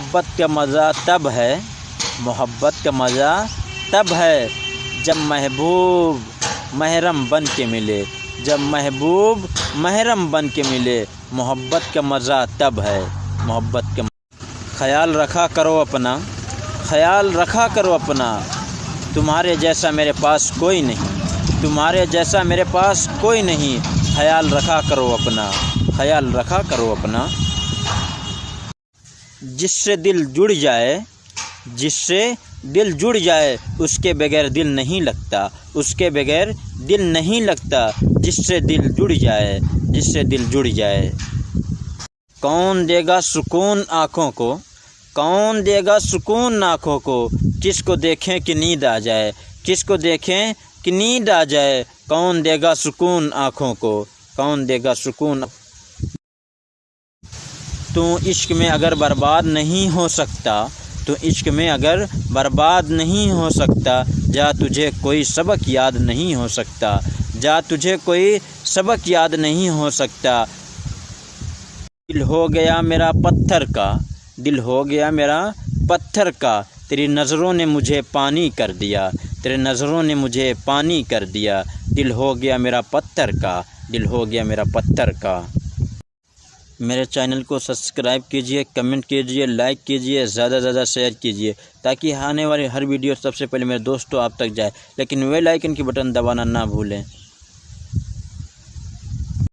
محبت کا مزہ تب ہے، محبت کا مزہ تب ہے جب محبوب محرم بن کے ملے، جب محبوب محرم بن کے ملے، محبت کا مزہ تب ہے، محبت کا خیال رکھا کرو اپنا، خیال رکھا کرو اپنا، تمہارے جیسا میرے پاس کوئی نہیں، تمہارے جیسا میرے پاس کوئی نہیں، خیال رکھا کرو اپنا، خیال رکھا کرو اپنا۔ جس سے دل جڑ جائے، جس سے دل جڑ جائے، اس کے بغیر دل نہیں لگتا، اس کے بغیر دل نہیں لگتا، جس سے دل جڑ جائے، جس سے دل جڑ جائے۔ کون دے گا سکون آنکھوں کو، کون دے گا سکون آنکھوں کو، کس کو دیکھیں کہ نیند آ جائے، کس کو دیکھیں کہ نیند آ جائے، کون دے گا سکون آنکھوں کو، کون دے گا سکون۔ تو عشق میں اگر برباد نہیں ہو سکتا، تو عشق میں اگر برباد نہیں ہو سکتا، جا تجھے کوئی سبق یاد نہیں ہو سکتا، جا تجھے کوئی سبق یاد نہیں ہو سکتا۔ دل ہو گیا میرا پتھر کا، دل ہو گیا میرا پتھر کا، تیری نظروں نے مجھے پانی کر دیا، تیرے نظروں نے مجھے پانی کر دیا، دل ہو گیا میرا پتھر کا، دل ہو گیا میرا پتھر کا۔ میرے چینل کو سبسکرائب کیجئے، کمنٹ کیجئے، لائک کیجئے، زیادہ سے زیادہ شیئر کیجئے تاکہ آنے والی ہر ویڈیو سب سے پہلے میرے دوستوں آپ تک جائے، لیکن بیل آئیکن کی بٹن دبانا نہ بھولیں۔